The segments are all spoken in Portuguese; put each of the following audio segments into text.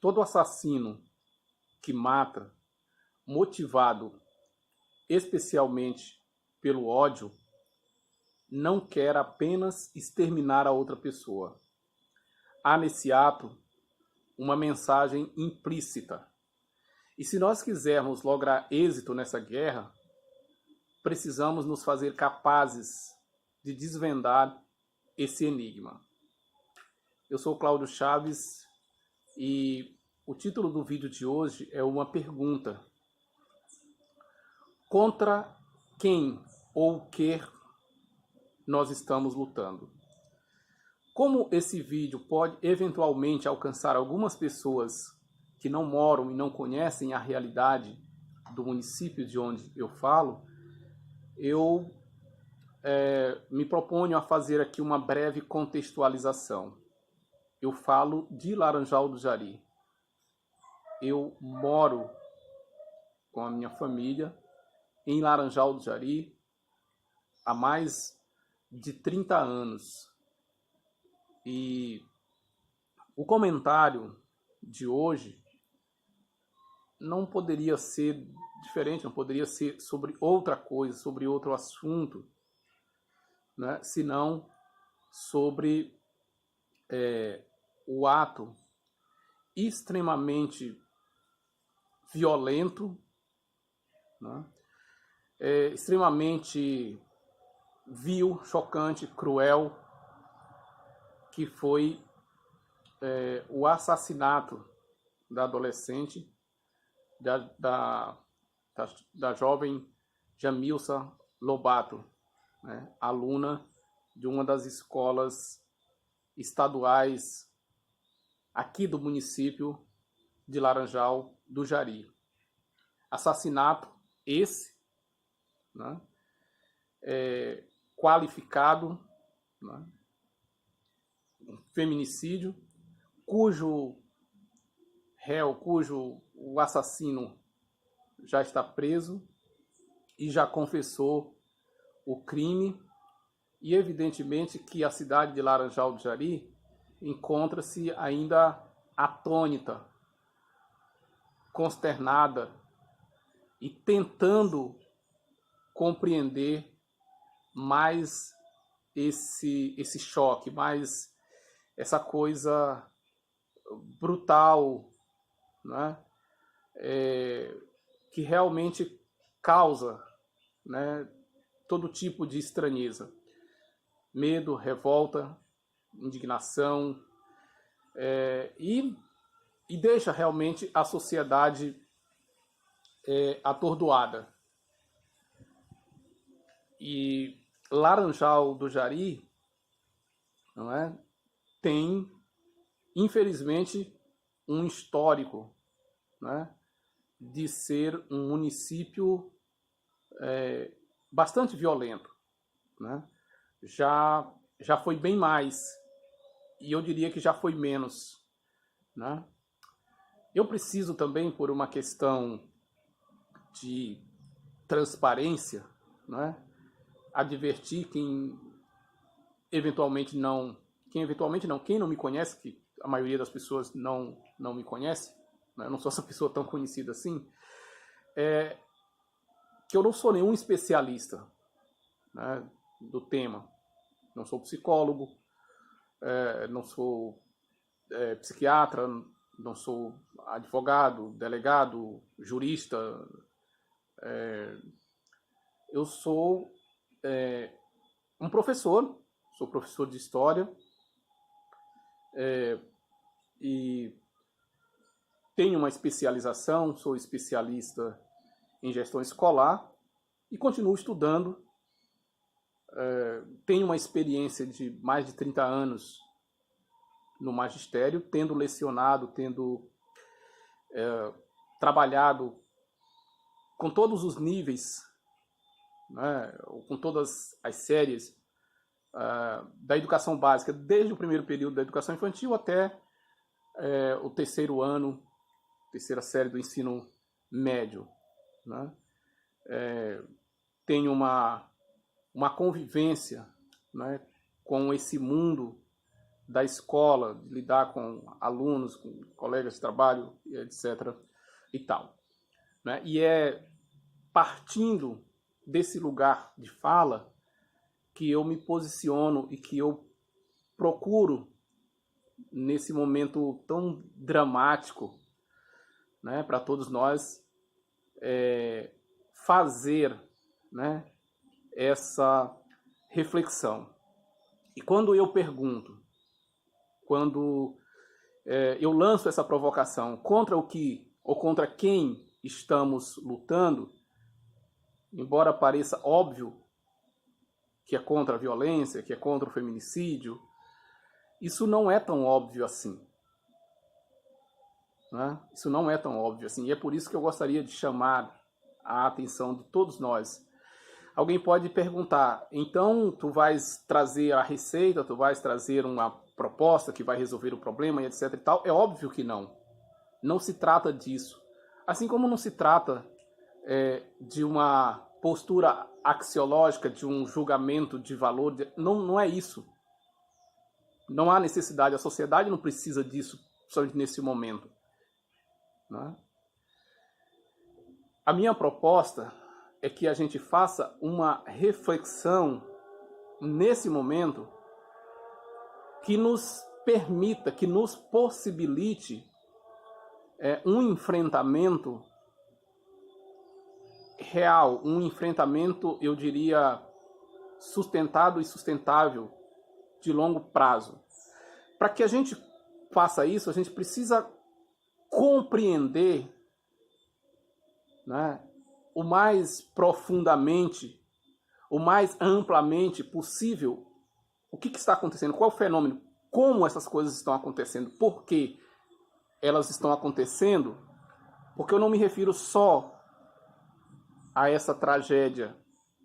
todo assassino que mata, motivado especialmente pelo ódio, não quer apenas exterminar a outra pessoa. Há nesse ato uma mensagem implícita. E se nós quisermos lograr êxito nessa guerra, precisamos nos fazer capazes de desvendar esse enigma. Eu sou Cláudio Chaves e o título do vídeo de hoje é uma pergunta. Contra quem ou o que nós estamos lutando? Como esse vídeo pode eventualmente alcançar algumas pessoas que não moram e não conhecem a realidade do município de onde eu falo, eu me proponho a fazer aqui uma breve contextualização. Eu falo de Laranjal do Jari. Eu moro com a minha família em Laranjal do Jari há mais de 30 anos. E o comentário de hoje não poderia ser diferente, não poderia ser sobre outra coisa, sobre outro assunto, né, senão sobre o ato extremamente violento, né, extremamente vil, chocante, cruel, que foi o assassinato da adolescente, da jovem Jamilsa Lobato, né, aluna de uma das escolas estaduais aqui do município de Laranjal do Jari. Assassinato esse, né, qualificado, né, um feminicídio, cujo o assassino já está preso e já confessou o crime, e evidentemente que a cidade de Laranjal do Jari encontra-se ainda atônita, consternada e tentando compreender mais esse choque, mais essa coisa brutal, né, que realmente causa, né, todo tipo de estranheza, medo, revolta, indignação, e deixa realmente a sociedade atordoada. E Laranjal do Jari, não é, tem, infelizmente, um histórico, né, de ser um município bastante violento, né? Já foi bem mais, e eu diria que já foi menos, né? Eu preciso também, por uma questão de transparência, né, advertir quem não me conhece, que a maioria das pessoas não me conhece, né, eu não sou essa pessoa tão conhecida assim, que eu não sou nenhum especialista, né, do tema. Não sou psicólogo, não sou psiquiatra, não sou advogado, delegado, jurista. Eu sou um professor, sou professor de história, e tenho uma especialização, sou especialista em gestão escolar e continuo estudando. Tenho uma experiência de mais de 30 anos no magistério, tendo lecionado, tendo trabalhado com todos os níveis, né, com todas as séries da educação básica, desde o primeiro período da educação infantil até o terceiro ano, terceira série do ensino médio, né? Tenho uma convivência, né, com esse mundo da escola, de lidar com alunos, com colegas de trabalho, etc. e tal, né? E é partindo desse lugar de fala que eu me posiciono e que eu procuro, nesse momento tão dramático, né, para todos nós, fazer, né, essa reflexão. E quando eu pergunto, quando eu lanço essa provocação contra o que ou contra quem estamos lutando, embora pareça óbvio que é contra a violência, que é contra o feminicídio, isso não é tão óbvio assim. Né? Isso não é tão óbvio assim. E é por isso que eu gostaria de chamar a atenção de todos nós. Alguém pode perguntar, então tu vais trazer a receita, tu vais trazer uma proposta que vai resolver o problema e etc e tal? É óbvio que não. Não se trata disso. Assim como não se trata de uma postura axiológica, de um julgamento de valor. Não é isso. Não há necessidade, a sociedade não precisa disso, principalmente nesse momento. Né? A minha proposta é que a gente faça uma reflexão nesse momento que nos permita, que nos possibilite um enfrentamento real, um enfrentamento, eu diria, sustentado e sustentável de longo prazo. Para que a gente faça isso, a gente precisa compreender, né, o mais profundamente, o mais amplamente possível, o que está acontecendo, qual é o fenômeno, como essas coisas estão acontecendo, por que elas estão acontecendo, porque eu não me refiro só a essa tragédia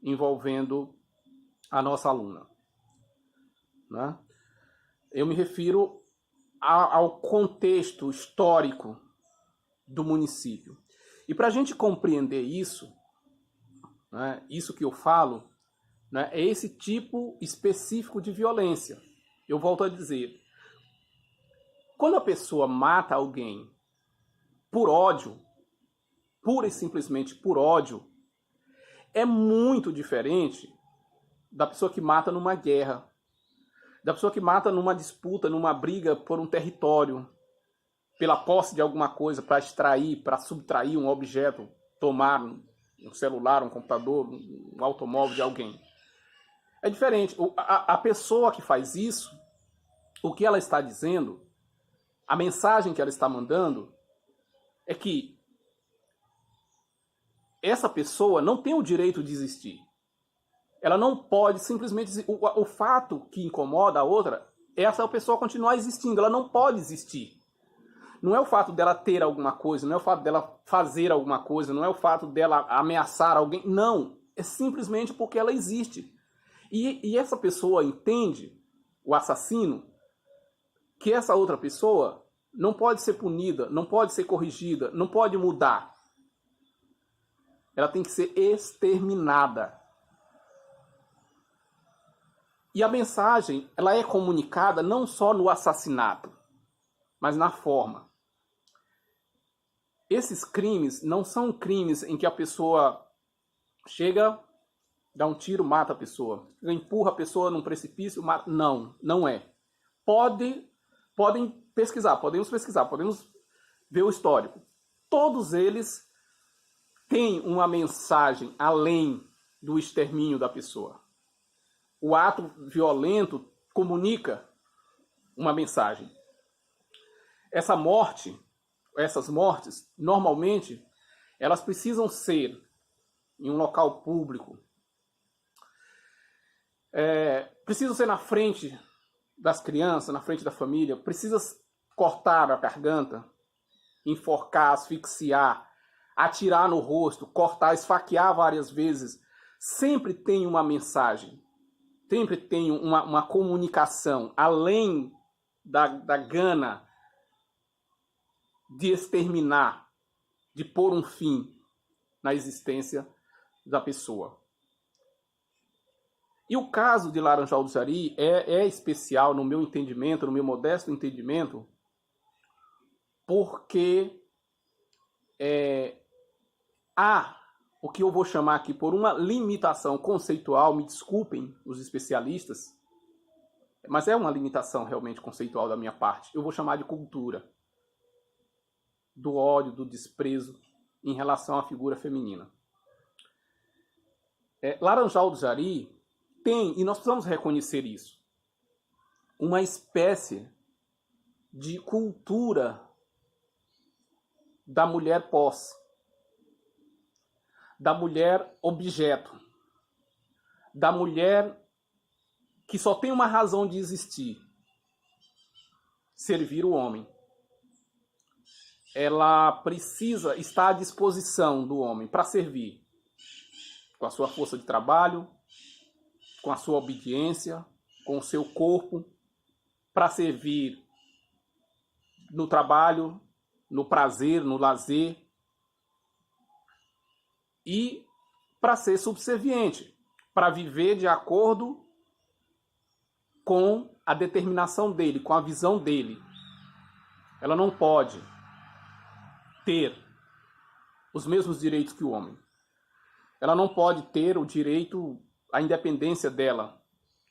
envolvendo a nossa aluna, né? Eu me refiro ao contexto histórico do município. E para a gente compreender isso, né, isso que eu falo, né, é esse tipo específico de violência. Eu volto a dizer, quando a pessoa mata alguém por ódio, pura e simplesmente por ódio, é muito diferente da pessoa que mata numa guerra, da pessoa que mata numa disputa, numa briga por um território, pela posse de alguma coisa, para extrair, para subtrair um objeto, tomar um celular, um computador, um automóvel de alguém. É diferente. A pessoa que faz isso, o que ela está dizendo, a mensagem que ela está mandando, é que essa pessoa não tem o direito de existir. Ela não pode simplesmente... O fato que incomoda a outra é essa pessoa continuar existindo. Ela não pode existir. Não é o fato dela ter alguma coisa, não é o fato dela fazer alguma coisa, não é o fato dela ameaçar alguém. Não. É simplesmente porque ela existe. E essa pessoa entende, o assassino, que essa outra pessoa não pode ser punida, não pode ser corrigida, não pode mudar. Ela tem que ser exterminada. E a mensagem, ela é comunicada não só no assassinato, mas na forma. Esses crimes não são crimes em que a pessoa chega, dá um tiro, mata a pessoa, empurra a pessoa num precipício, mata. Não, não é. Podem pesquisar, podemos ver o histórico. Todos eles têm uma mensagem além do extermínio da pessoa. O ato violento comunica uma mensagem. Essas mortes, normalmente, elas precisam ser em um local público. Precisam ser na frente das crianças, na frente da família. Precisa cortar a garganta, enforcar, asfixiar, atirar no rosto, cortar, esfaquear várias vezes. Sempre tem uma mensagem. Sempre tem uma comunicação, além da gana de exterminar, de pôr um fim na existência da pessoa. E o caso de Laranjal do Jari é especial no meu entendimento, no meu modesto entendimento, porque há o que eu vou chamar aqui por uma limitação conceitual, me desculpem os especialistas, mas é uma limitação realmente conceitual da minha parte. Eu vou chamar de cultura do ódio, do desprezo em relação à figura feminina. Laranjal do Jari tem, e nós precisamos reconhecer isso, uma espécie de cultura da mulher posse, da mulher objeto, da mulher que só tem uma razão de existir: servir o homem. Ela precisa estar à disposição do homem para servir, com a sua força de trabalho, com a sua obediência, com o seu corpo, para servir no trabalho, no prazer, no lazer, e para ser subserviente, para viver de acordo com a determinação dele, com a visão dele. Ela não pode ter os mesmos direitos que o homem. Ela não pode ter o direito, a independência dela,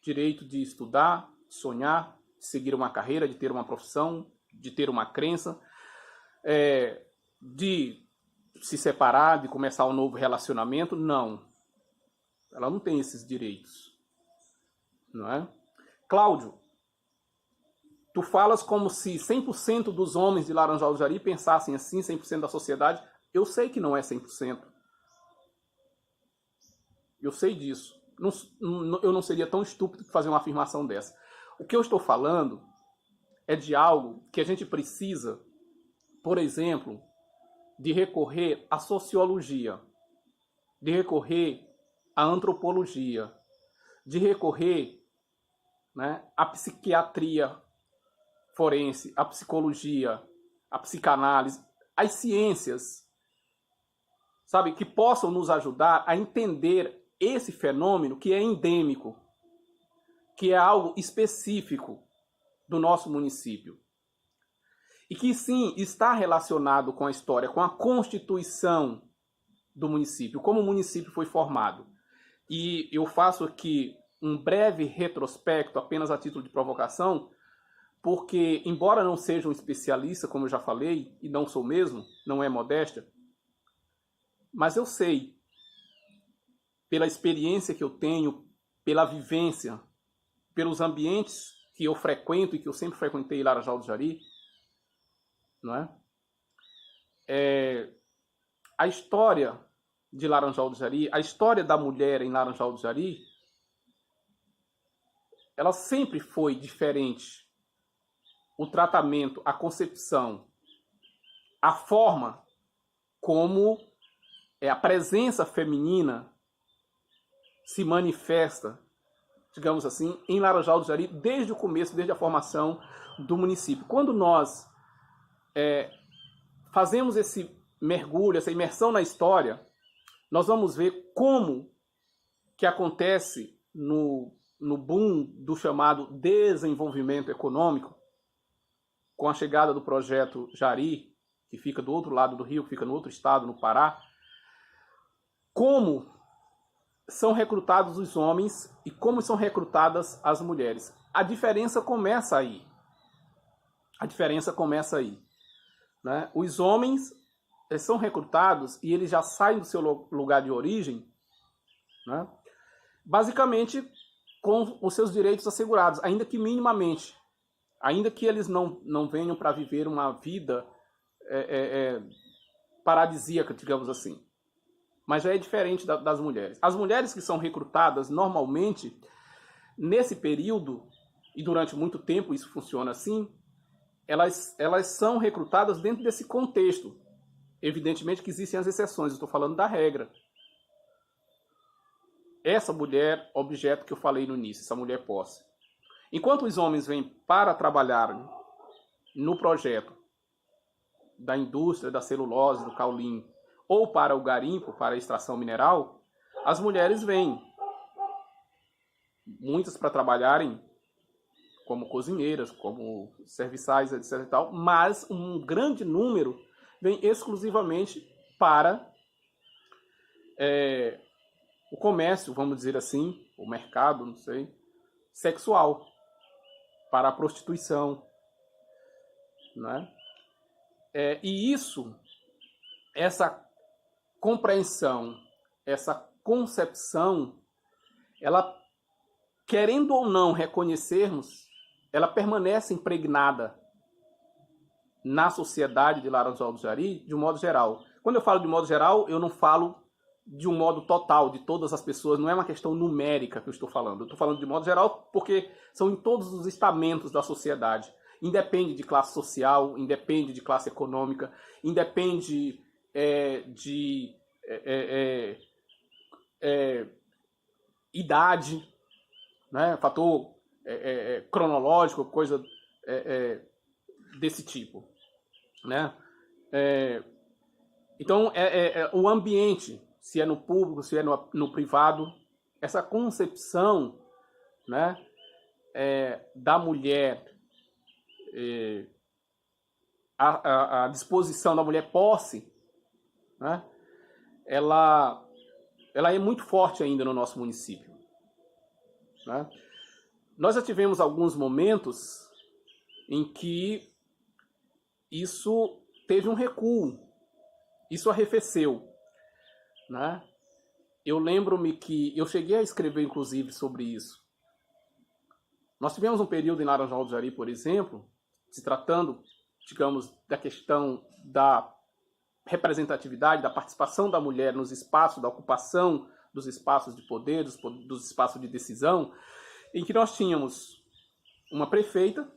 direito de estudar, de sonhar, de seguir uma carreira, de ter uma profissão, de ter uma crença, de se separar, de começar um novo relacionamento. Não. Ela não tem esses direitos. Não é? Cláudio, tu falas como se 100% dos homens de Laranjal do Jari pensassem assim, 100% da sociedade. Eu sei que não é 100%. Eu sei disso. Eu não seria tão estúpido de fazer uma afirmação dessa. O que eu estou falando é de algo que a gente precisa, por exemplo, de recorrer à sociologia, de recorrer à antropologia, de recorrer, né, à psiquiatria forense, à psicologia, à psicanálise, às ciências, sabe, que possam nos ajudar a entender esse fenômeno que é endêmico, que é algo específico do nosso município. E que sim, está relacionado com a história, com a constituição do município, como o município foi formado. E eu faço aqui um breve retrospecto, apenas a título de provocação, porque, embora não seja um especialista, como eu já falei, e não sou mesmo, não é modéstia, mas eu sei, pela experiência que eu tenho, pela vivência, pelos ambientes que eu frequento e que eu sempre frequentei em Laranjal do Jari, não é? A história de Laranjal do Jari, a história da mulher em Laranjal do Jari, ela sempre foi diferente. O tratamento, a concepção, a forma como a presença feminina se manifesta, digamos assim, em Laranjal do Jari desde o começo, desde a formação do município. Quando nós fazemos esse mergulho, essa imersão na história, nós vamos ver como que acontece no boom do chamado desenvolvimento econômico, com a chegada do projeto Jari, que fica do outro lado do rio, que fica no outro estado, no Pará, como são recrutados os homens e como são recrutadas as mulheres. A diferença começa aí. A diferença começa aí. Né? Os homens são recrutados e eles já saem do seu lugar de origem, né? Basicamente com os seus direitos assegurados, ainda que minimamente. Ainda que eles não venham para viver uma vida paradisíaca, digamos assim. Mas já é diferente das mulheres. As mulheres que são recrutadas, normalmente, nesse período, e durante muito tempo isso funciona assim, elas são recrutadas dentro desse contexto. Evidentemente que existem as exceções, eu estou falando da regra. Essa mulher objeto que eu falei no início, essa mulher posse. Enquanto os homens vêm para trabalhar no projeto da indústria da celulose, do caulim, ou para o garimpo, para a extração mineral, as mulheres vêm muitas para trabalharem como cozinheiras, como serviçais, etc. e tal, mas um grande número vem exclusivamente para o comércio, vamos dizer assim, o mercado, não sei, sexual, para a prostituição, né? E isso, essa compreensão, essa concepção, ela, querendo ou não reconhecermos, ela permanece impregnada na sociedade de Laranjal do Jari, de um modo geral. Quando eu falo de modo geral, eu não falo de um modo total, de todas as pessoas, não é uma questão numérica que eu estou falando. Eu estou falando de modo geral porque são em todos os estamentos da sociedade. Independe de classe social, independe de classe econômica, independe de idade, né? Fator cronológico, coisa desse tipo, né? Então, o ambiente, se é no público, se é no privado, essa concepção, né, da mulher, a disposição da mulher posse, né, ela é muito forte ainda no nosso município, né? Nós já tivemos alguns momentos em que isso teve um recuo, isso arrefeceu, né? Eu lembro-me que eu cheguei a escrever, inclusive, sobre isso. Nós tivemos um período em Laranjal do Jari, por exemplo, se tratando, digamos, da questão da representatividade, da participação da mulher nos espaços, da ocupação dos espaços de poder, dos espaços de decisão, em que nós tínhamos uma prefeita,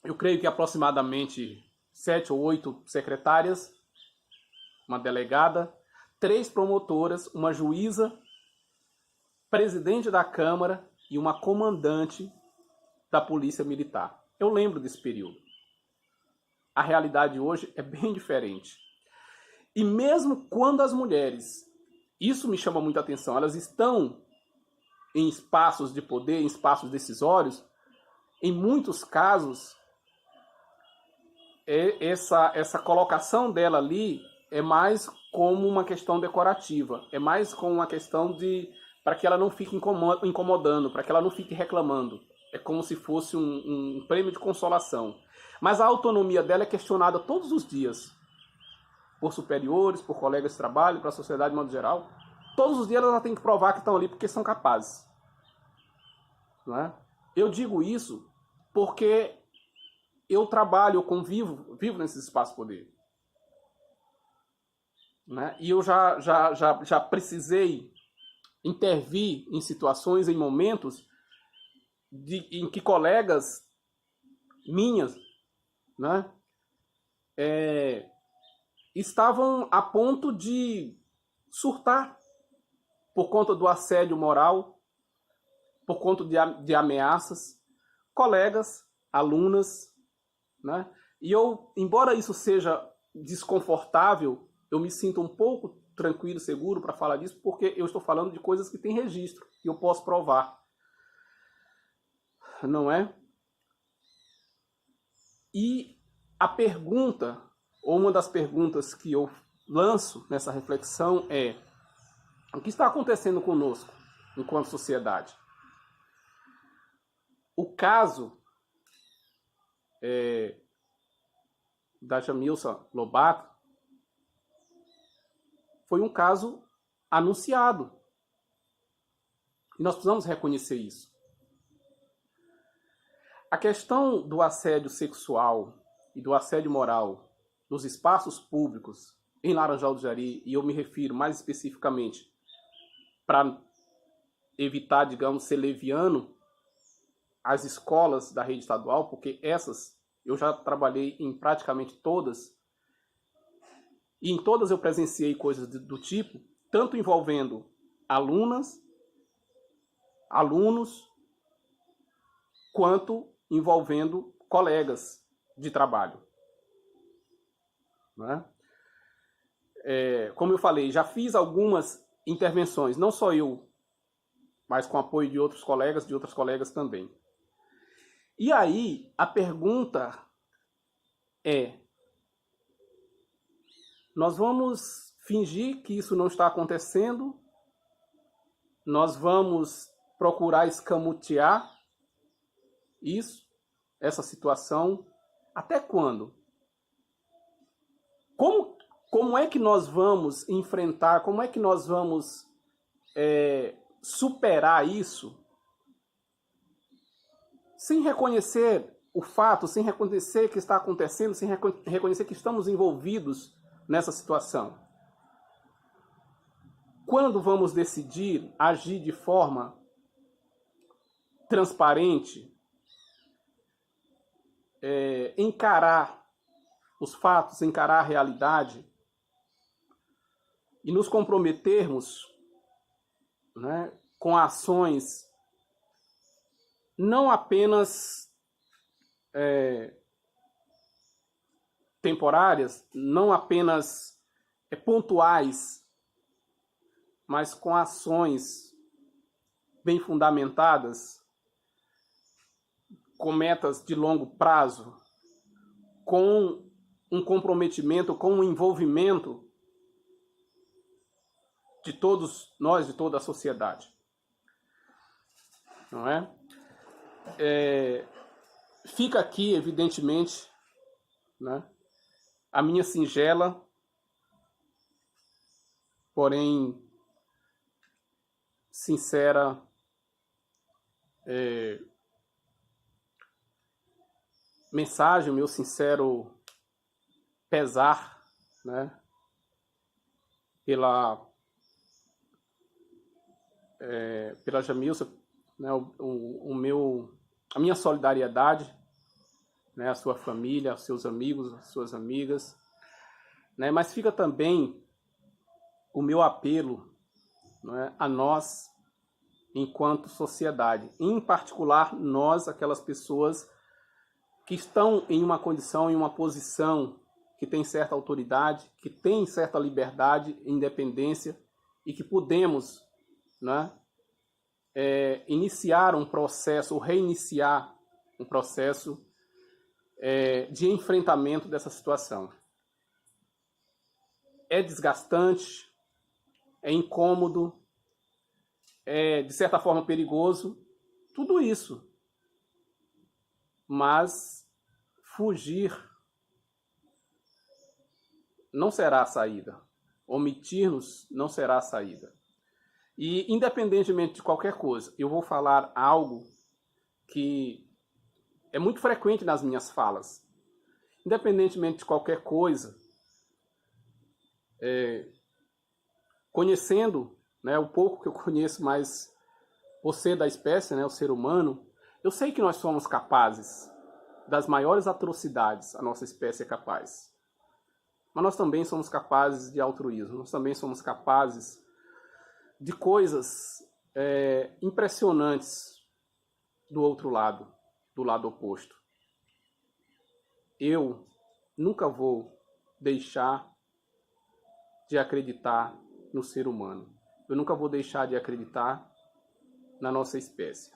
eu creio que aproximadamente 7 ou 8 secretárias, uma delegada, 3 promotoras, uma juíza, presidente da Câmara e uma comandante da Polícia Militar. Eu lembro desse período. A realidade hoje é bem diferente. E mesmo quando as mulheres, isso me chama muita atenção, elas estão em espaços de poder, em espaços decisórios, em muitos casos, essa colocação dela ali é mais como uma questão decorativa, é mais como uma questão para que ela não fique incomodando, para que ela não fique reclamando. É como se fosse um prêmio de consolação. Mas a autonomia dela é questionada todos os dias, por superiores, por colegas de trabalho, para a sociedade de modo geral. Todos os dias ela tem que provar que estão ali porque são capazes. Não é? Eu digo isso porque eu trabalho, eu convivo, vivo nesse espaço de poder. Né? E eu já precisei intervir em situações, em momentos em que colegas minhas, né, estavam a ponto de surtar por conta do assédio moral, por conta de ameaças, colegas, alunas, né? E eu, embora isso seja desconfortável, eu me sinto um pouco tranquilo, seguro para falar disso, porque eu estou falando de coisas que têm registro, que eu posso provar. Não é? E a pergunta, ou uma das perguntas que eu lanço nessa reflexão é: o que está acontecendo conosco enquanto sociedade? O caso da Jamilsa Lobato foi um caso anunciado. E nós precisamos reconhecer isso. A questão do assédio sexual e do assédio moral nos espaços públicos em Laranjal do Jari, e eu me refiro mais especificamente para evitar, digamos, ser leviano, as escolas da rede estadual, porque essas eu já trabalhei em praticamente todas, e em todas eu presenciei coisas do tipo, tanto envolvendo alunas, alunos, quanto envolvendo colegas de trabalho. Né? Como eu falei, já fiz algumas intervenções, não só eu, mas com apoio de outros colegas, de outras colegas também. E aí, a pergunta é: nós vamos fingir que isso não está acontecendo? Nós vamos procurar escamotear isso, essa situação? Até quando? Como é que nós vamos enfrentar, como é que nós vamos superar isso sem reconhecer o fato, sem reconhecer que está acontecendo, sem reconhecer que estamos envolvidos nessa situação? Quando vamos decidir agir de forma transparente, encarar os fatos, encarar a realidade e nos comprometermos, né, com ações não apenas temporárias, não apenas pontuais, mas com ações bem fundamentadas, com metas de longo prazo, com um comprometimento, com um envolvimento de todos nós, de toda a sociedade. Não é? Fica aqui, evidentemente, né, a minha singela, porém sincera mensagem, o meu sincero pesar, né, pela Jamilça, né, a minha solidariedade, né, à sua família, aos seus amigos, às suas amigas, né, mas fica também o meu apelo, né, a nós, enquanto sociedade, em particular nós, aquelas pessoas que estão em uma condição, em uma posição que tem certa autoridade, que tem certa liberdade, independência e que podemos, né, iniciar um processo, ou reiniciar um processo de enfrentamento dessa situação. É desgastante, é incômodo, é de certa forma perigoso, tudo isso. Mas fugir não será a saída. Omitir-nos não será a saída. E, independentemente de qualquer coisa, eu vou falar algo que é muito frequente nas minhas falas. Independentemente de qualquer coisa, conhecendo, né, o pouco que eu conheço, mais você da espécie, né, o ser humano, eu sei que nós somos capazes das maiores atrocidades, a nossa espécie é capaz. Mas nós também somos capazes de altruísmo, nós também somos capazes de coisas impressionantes do outro lado, do lado oposto. Eu nunca vou deixar de acreditar no ser humano. Eu nunca vou deixar de acreditar na nossa espécie.